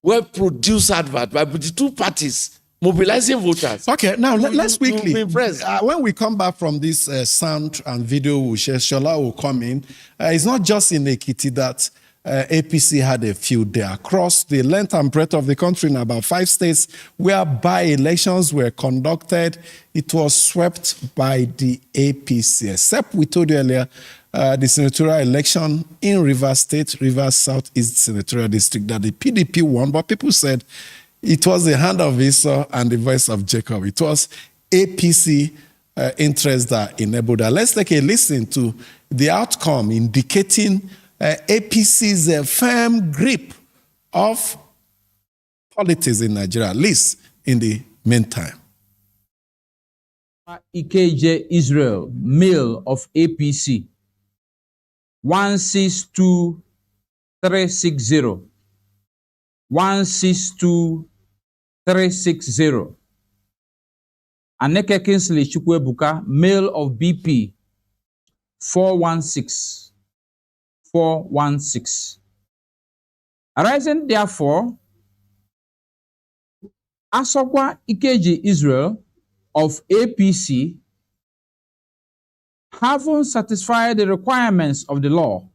well-produced advert by the two parties mobilizing voters. Okay, now let's quickly. When we come back from this sound and video, Shola will come in. It's not just in Ekiti that APC had a feud there. Across the length and breadth of the country in about 5 states where by-elections were conducted, it was swept by the APC. Except we told you earlier, the senatorial election in Rivers State, Rivers Southeast Senatorial District, that the PDP won, but people said it was the hand of Esau and the voice of Jacob. It was APC interest that enabled that. Let's take a listen to the outcome indicating APC's firm grip of politics in Nigeria, at least in the meantime. Ikeje Israel, male of APC, 162360. 162360. Aneke Kingsley Chukwuebuka, male of BP, 416. Arising therefore, Asokwa Ikeji Israel of APC, having satisfied the requirements of the law,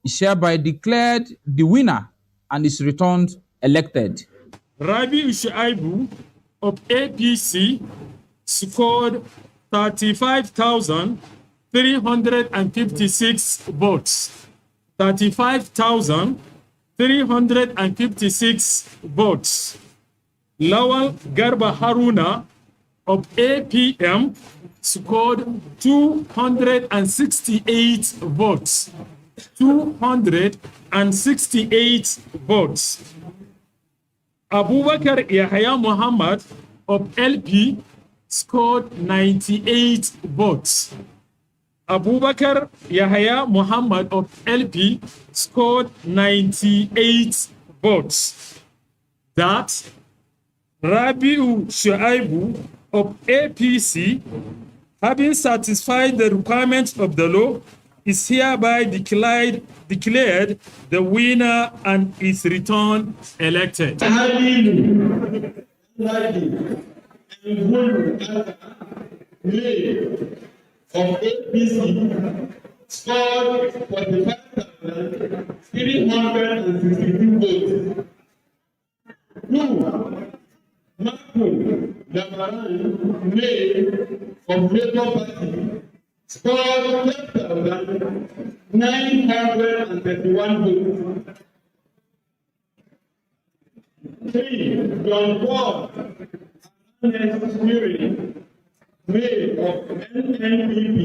is hereby declared the winner and is returned elected. Rabiu Shuaibu of APC scored 35,356 votes. 35,356 votes. Lawal Garba Haruna of APM scored 268 votes. 268 votes. Abubakar Yahya Muhammad of LP scored 98 votes. Abubakar Yahya Muhammad of LP scored 98 votes. That Rabiu Shuaibu of APC, having satisfied the requirements of the law, is hereby declared the winner and is returned elected. Of APC scored 45,362 votes. 2. Marco Labaran May of Labour Party scored 12,931 votes. 3. John Paul May of NNPP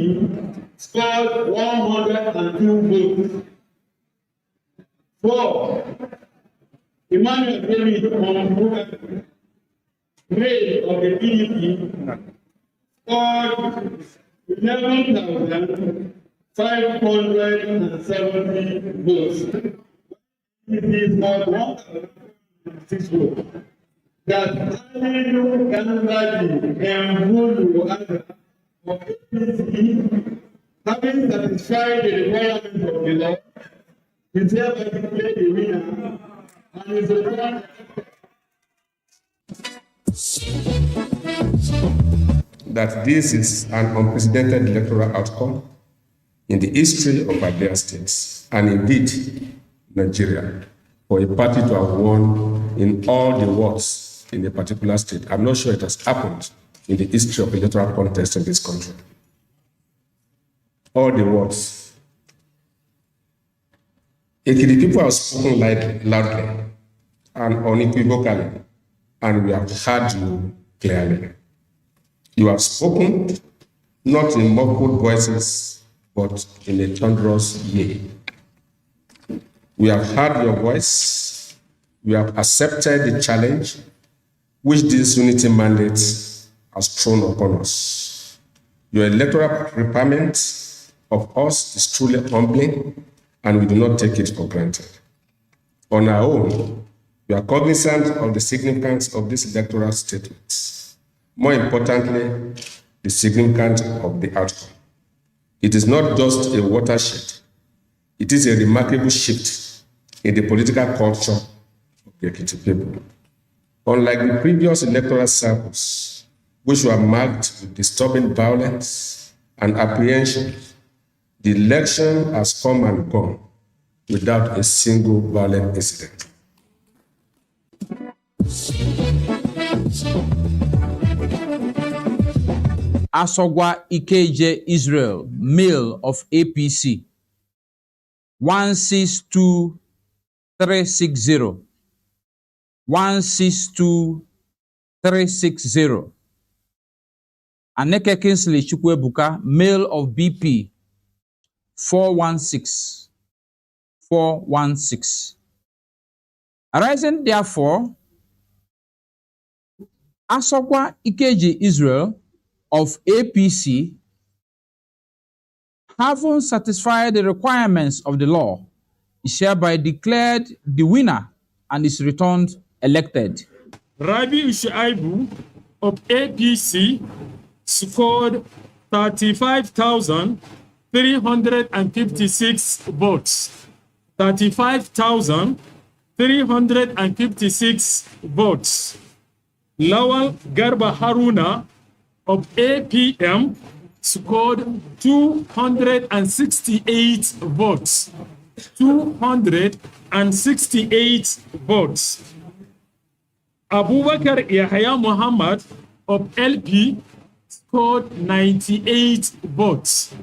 scored 102 votes. 4. Emmanuel David Ombuga, May of the PDP scored 11,570 votes. It is not 106 votes. That Aliyu Gandhi and Mulu of APC, having satisfied the requirements of the law, is hereby declared the winner and is returned. That this is an unprecedented electoral outcome in the history of our dear states, and indeed Nigeria, for a party to have won in all the wards in a particular state. I'm not sure it has happened in the history of electoral contest in this country. All the words. The people have spoken loudly and unequivocally, and we have heard you clearly. You have spoken not in muffled voices, but in a thunderous yea. We have heard your voice. We have accepted the challenge which this unity mandate has thrown upon us. Your electoral requirement of us is truly humbling, and we do not take it for granted. On our own, we are cognizant of the significance of this electoral statement. More importantly, the significance of the outcome. It is not just a watershed, it is a remarkable shift in the political culture of the Ekiti people. Unlike the previous electoral cycles, which were marked with disturbing violence and apprehension, the election has come and gone without a single violent incident. Asogwa Ikeje Israel, male of APC, 162360. 162360. Aneke Kingsley Chukwuebuka, male of BP, 416. 416. Arising therefore, Asogwa Ikeje Israel of APC, having satisfied the requirements of the law, is hereby declared the winner and is returned elected. Rabiu Shuaibu of APC scored 35,356 votes. 35,356 votes. Lawal Garba Haruna of APM scored 268 votes. 268 votes. Abubakar Yahya Muhammad of LP scored 98 votes.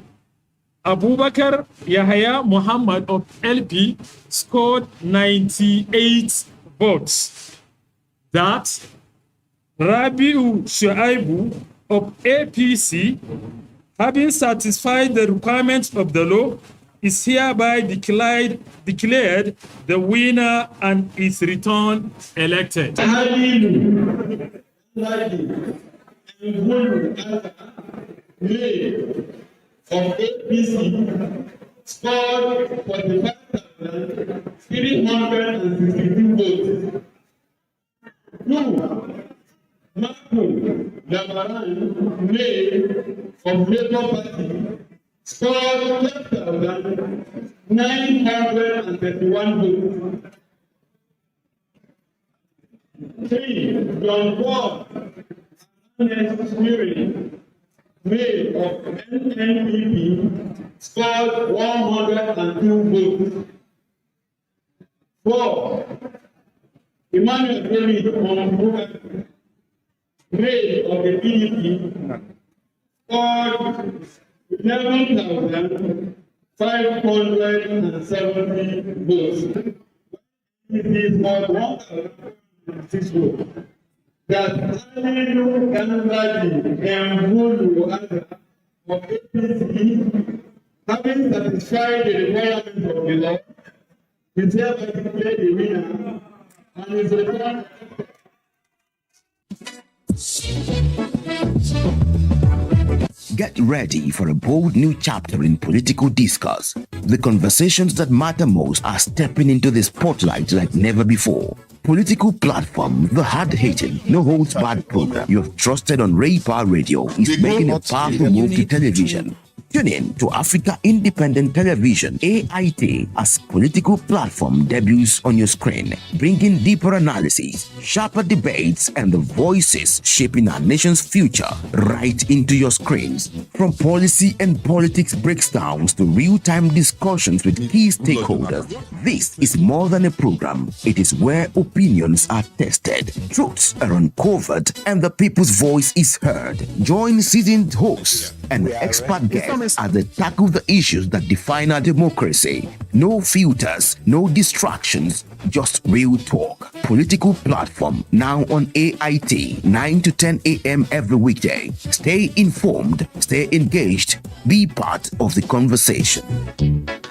Abubakar Yahya Muhammad of LP scored 98 votes. That Rabiu Shuaibu of APC, having satisfied the requirements of the law, is hereby declared the winner and is returned elected. From APC scored 45,362 votes. 2. Marco Labaran May from Labour Party scored 12,931 votes. 3. John Paul May of NNPP scored 102 votes. 4. Emmanuel David May of the PDP scored 11,570 votes. It is more than 1,006 votes. That Aliyu Gandaji Mbulu Ada of APC, having satisfied the requirements of the law, is hereby declared the winner and is returned. Get ready for a bold new chapter in political discourse. The conversations that matter most are stepping into the spotlight like never before. Political platform, the hard-hitting, no-holds-barred program you have trusted on Ray Power Radio is making a powerful move to television. Tune in to Africa Independent Television, AIT, as political platform debuts on your screen, bringing deeper analysis, sharper debates, and the voices shaping our nation's future right into your screens. From policy and politics breakdowns to real-time discussions with key stakeholders, this is more than a program. It is where opinions are tested, truths are uncovered, and the people's voice is heard. Join seasoned hosts and expert guests as they tackle the issues that define our democracy. No filters, no distractions, just real talk. Political platform now on AIT, 9 to 10 a.m. every weekday. Stay informed, stay engaged, be part of the conversation. Thank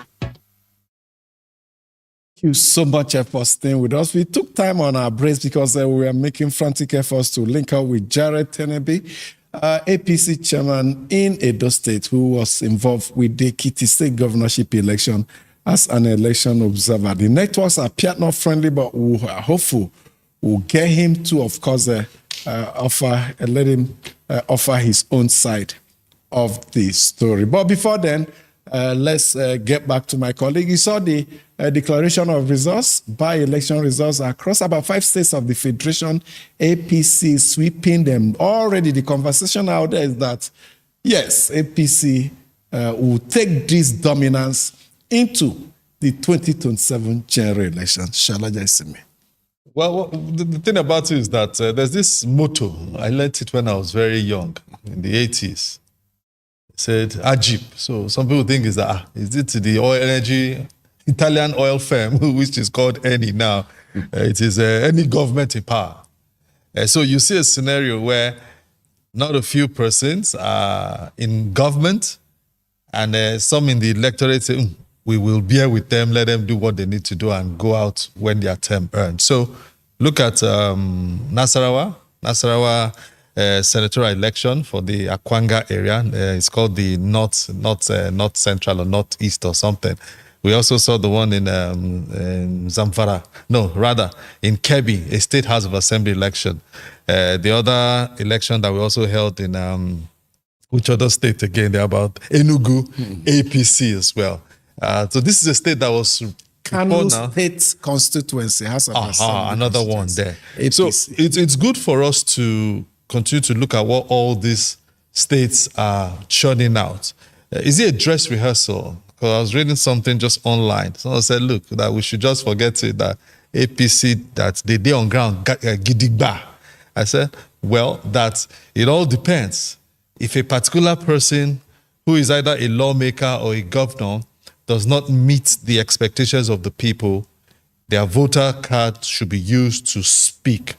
you so much for staying with us. We took time on our breaks because we were making frantic efforts to link up with Jared Tenebi, APC chairman in Edo State, who was involved with the Ekiti State governorship election as an election observer. The networks appeared not friendly, but we are hopeful we'll get him to, of course, let him offer his own side of the story. But before then, let's get back to my colleague. You saw the declaration of results, by-election results across about 5 states of the Federation, APC sweeping them. Already the conversation out there is that, yes, APC will take this dominance into the 2027 general election. Shalaja Isime. Well, the thing about it is that there's this motto. I learned it when I was very young, in the 80s. It said, Ajib. So some people think is it the oil energy, Italian oil firm, which is called Eni now. It is any government in power. So you see a scenario where not a few persons are in government and some in the electorate say, we will bear with them, let them do what they need to do and go out when their term ends. So look at Nasarawa senatorial election for the Akwanga area. It's called the North Central or Northeast or something. We also saw the one in Zamfara. No, rather in Kebbi, a state house of assembly election. The other election that we also held in which other state again? They're about Enugu, APC as well. So this is a state that was Kano State constituency has another one there. APC. So it's good for us to continue to look at what all these states are churning out. Is it a dress rehearsal? Because I was reading something just online. Someone said, look, that we should just forget it, that APC, that they day on ground, gidigba. I said, well, that it all depends. If a particular person who is either a lawmaker or a governor does not meet the expectations of the people, their voter card should be used to speak.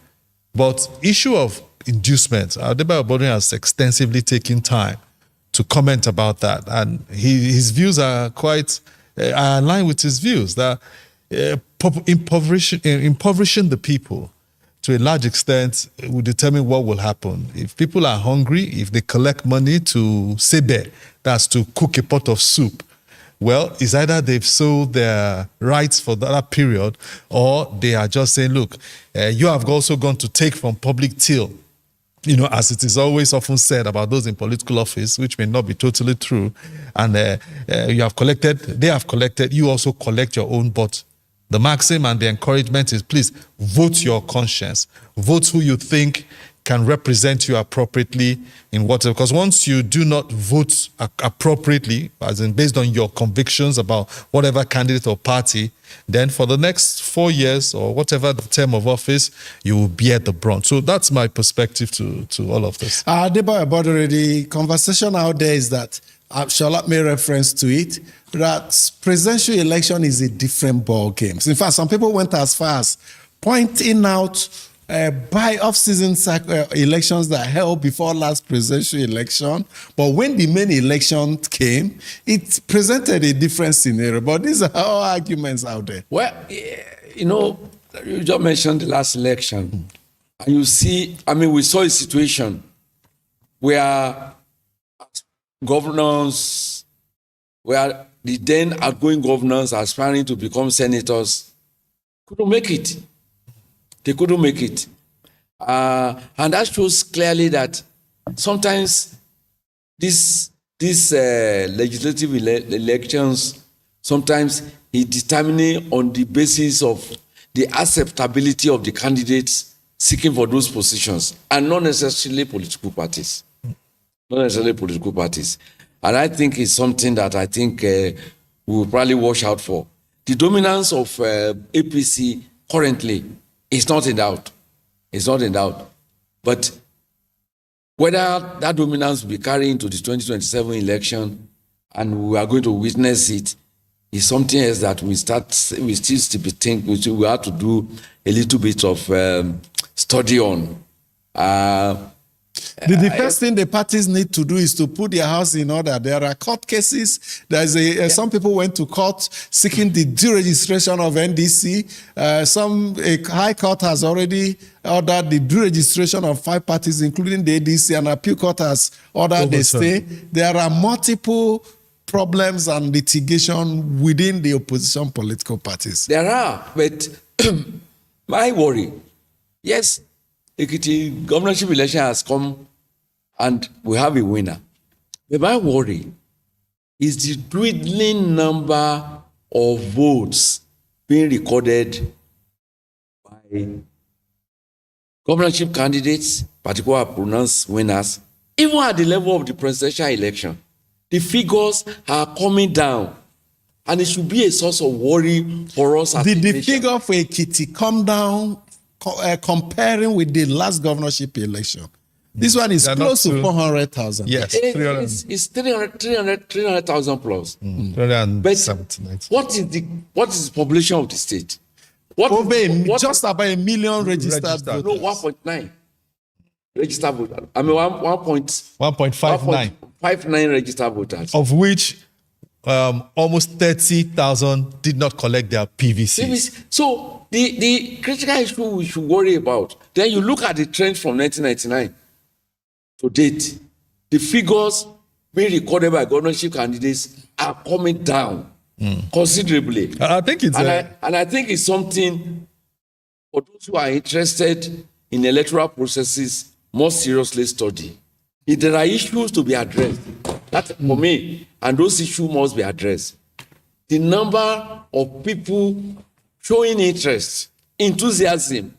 But issue of inducement, Adebayo Bodun has extensively taken time to comment about that. And his views are quite aligned with his views that impoverishing the people to a large extent will determine what will happen. If people are hungry, if they collect money to sebe, that's to cook a pot of soup, well, it's either they've sold their rights for that period or they are just saying, look, you have also gone to take from public till. You know, as it is always often said about those in political office, which may not be totally true, and you have collected, they have collected, you also collect your own, but the maxim and the encouragement is please vote your conscience. Vote who you think can represent you appropriately in whatever. Because once you do not vote appropriately, as in based on your convictions about whatever candidate or party, then for the next 4 years or whatever the term of office, you will bear the brunt. So that's my perspective to all of this. Adebayo Bodun, the conversation out there is that, Shola made reference to it, that presidential election is a different ball game. In fact, some people went as far as pointing out by off-season elections that held before last presidential election. But when the main election came, it presented a different scenario. But these are all arguments out there. Well, you know, you just mentioned the last election. And you see, I mean, we saw a situation where governors, where the then outgoing governors aspiring to become senators couldn't make it. They couldn't make it. And that shows clearly that sometimes these legislative elections, sometimes is determining on the basis of the acceptability of the candidates seeking for those positions, and not necessarily political parties. Not necessarily political parties. And I think it's something that I think we will probably watch out for. The dominance of APC currently is not in doubt. It's not in doubt. But whether that dominance will be carried into the 2027 election and we are going to witness it is something else that we still be thinking, we have to do a little bit of study on. The first thing the parties need to do is to put their house in order. There are court cases. There's some people went to court seeking the deregistration of NDC. A high court has already ordered the deregistration of 5 parties, including the ADC, and appeal court has ordered the stay. There are multiple problems and litigation within the opposition political parties. There are, but my worry, yes, Ekiti governorship election has come and we have a winner. But my worry is the dwindling number of votes being recorded by governorship candidates, particularly pronounced winners, even at the level of the presidential election. The figures are coming down, and it should be a source of worry for us as Did a the nation. figure for Ekiti come down comparing with the last governorship election? This one is They're not close to too- 400,000. Yes, It's 300,000 plus. Mm. 379. What is the population of the state? What Just about 1 million registered Registered. voters. No, 1.9 registered voters. I mean, 1.59, 1.59 registered voters. of which almost 30,000 did not collect their PVC. So the critical issue we should worry about. Then you look at the trend from 1999 to date. The figures being recorded by governorship candidates are coming down considerably. I think it's And I think it's something for those who are interested in electoral processes more seriously study. If there are issues to be addressed, that's for me, and those issues must be addressed. The number of people showing interest, enthusiasm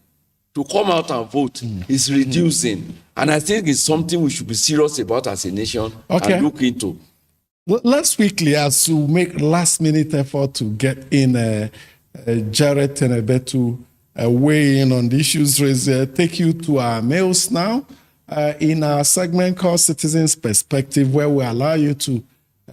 to come out and vote is reducing. And I think it's something we should be serious about as a nation and look into. Let's quickly, as we make last-minute effort to get in Jared Tenebetu weigh in on the issues raised here, take you to our mails now in our segment called Citizens Perspective, where we allow you to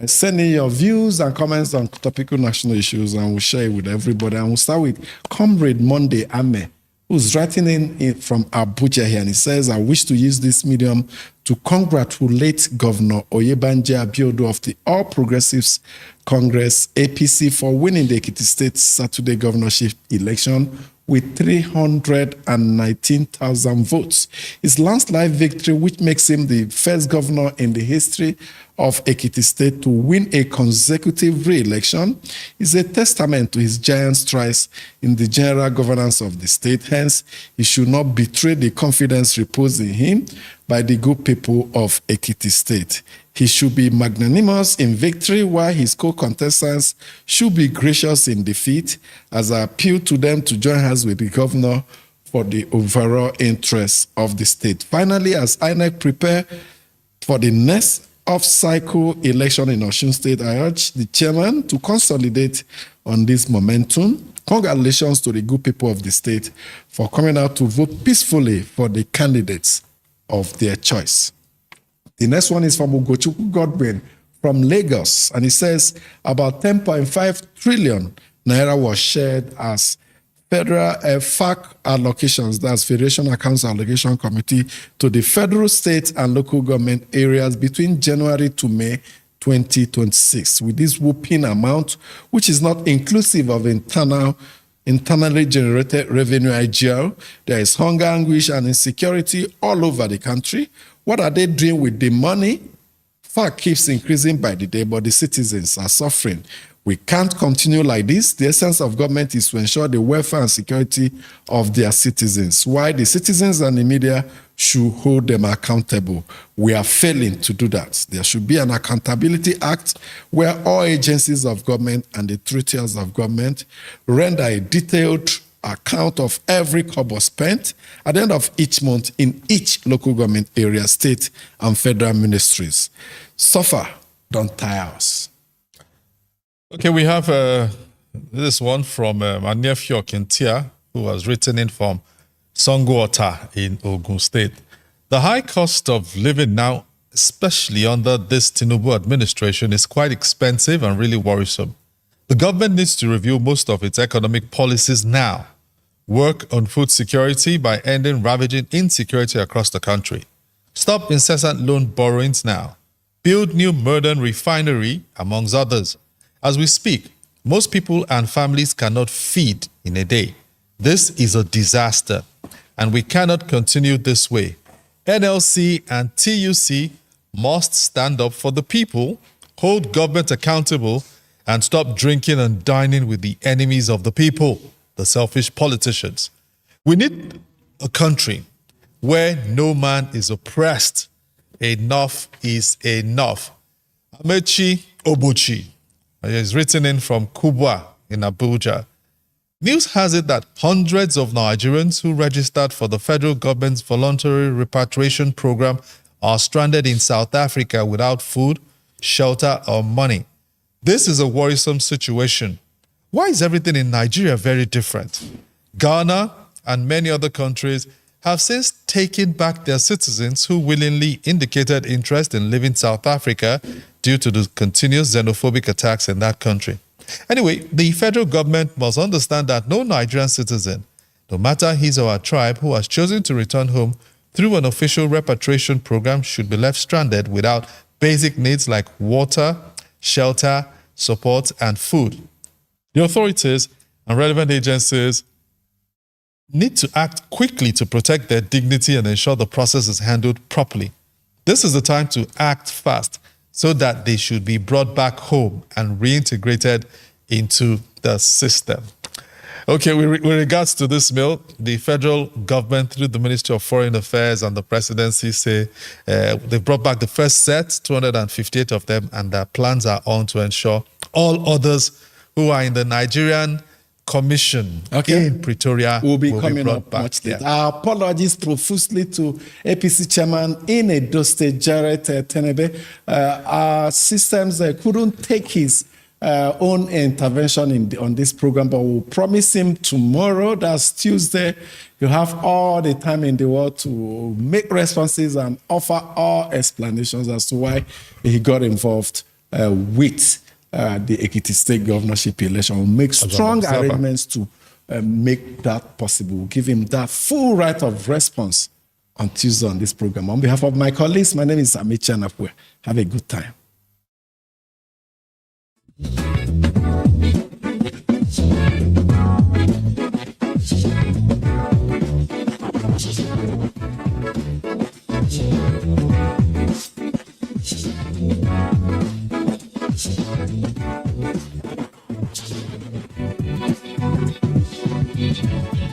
send in your views and comments on topical national issues, and we'll share it with everybody. And we'll start with Comrade Monday Ame, who's writing in from Abuja here, and he says, I wish to use this medium to congratulate Governor Oyebanje Abiodun of the All Progressives Congress, APC, for winning the Ekiti State Saturday governorship election with 319,000 votes. His landslide victory, which makes him the first governor in the history of Ekiti State to win a consecutive re-election, is a testament to his giant strides in the general governance of the state. Hence, he should not betray the confidence reposed in him by the good people of Ekiti State. He should be magnanimous in victory, while his co-contestants should be gracious in defeat, as I appeal to them to join hands with the governor for the overall interests of the state. Finally, as INEC prepare for the next off-cycle election in Osun State, I urge the chairman to consolidate on this momentum. Congratulations to the good people of the state for coming out to vote peacefully for the candidates of their choice. The next one is from Ugochukwu Godwin from Lagos, and he says about 10.5 trillion naira was shared as federal FAC allocations, that's Federation Accounts Allocation Committee, to the federal, state, and local government areas between January to May 2026. With this whooping amount, which is not inclusive of internally generated revenue IGR, there is hunger, anguish, and insecurity all over the country. What are they doing with the money? FAC keeps increasing by the day, but the citizens are suffering. We can't continue like this. The essence of government is to ensure the welfare and security of their citizens, while the citizens and the media should hold them accountable. We are failing to do that. There should be an Accountability Act where all agencies of government and the 3 tiers of government render a detailed account of every kobo spent at the end of each month in each local government area, state, and federal ministries. Suffer, don't tire us. Okay, we have this one from our nephew Kentia, who has written in from Sangwater in Ogun State. The high cost of living now, especially under this Tinubu administration, is quite expensive and really worrisome. The government needs to review most of its economic policies now. Work on food security by ending ravaging insecurity across the country. Stop incessant loan borrowings now. Build new modern refinery, amongst others. As we speak, most people and families cannot feed in a day. This is a disaster, and we cannot continue this way. NLC and TUC must stand up for the people, hold government accountable, and stop drinking and dining with the enemies of the people, the selfish politicians. We need a country where no man is oppressed. Enough is enough. Amechi Obuchi. It's written in from Kubwa in Abuja. News has it that hundreds of Nigerians who registered for the federal government's voluntary repatriation program are stranded in South Africa without food, shelter, or money. This is a worrisome situation. Why is everything in Nigeria very different? Ghana and many other countries have since taken back their citizens who willingly indicated interest in leaving South Africa due to the continuous xenophobic attacks in that country. Anyway, the federal government must understand that no Nigerian citizen, no matter his or her tribe, who has chosen to return home through an official repatriation program should be left stranded without basic needs like water, shelter, support, and food. The authorities and relevant agencies need to act quickly to protect their dignity and ensure the process is handled properly. This is the time to act fast so that they should be brought back home and reintegrated into the system. Okay, with regards to this bill, the federal government, through the Ministry of Foreign Affairs and the presidency, say they brought back the first set, 258 of them, and their plans are on to ensure all others who are in the Nigerian Commission in Pretoria will be coming brought up back. much later. Our apologies profusely to APC chairman in Edo State, Jared Tenebe. Our systems couldn't take his own intervention on this program, but we'll promise him tomorrow, that's Tuesday, you have all the time in the world to make responses and offer all explanations as to why he got involved with the Ekiti State governorship election. We'll make strong arrangements to make that possible. We'll give him that full right of response on Tuesday on this program. On behalf of my colleagues, my name is Amici Anapwe. Have a good time. Thank you.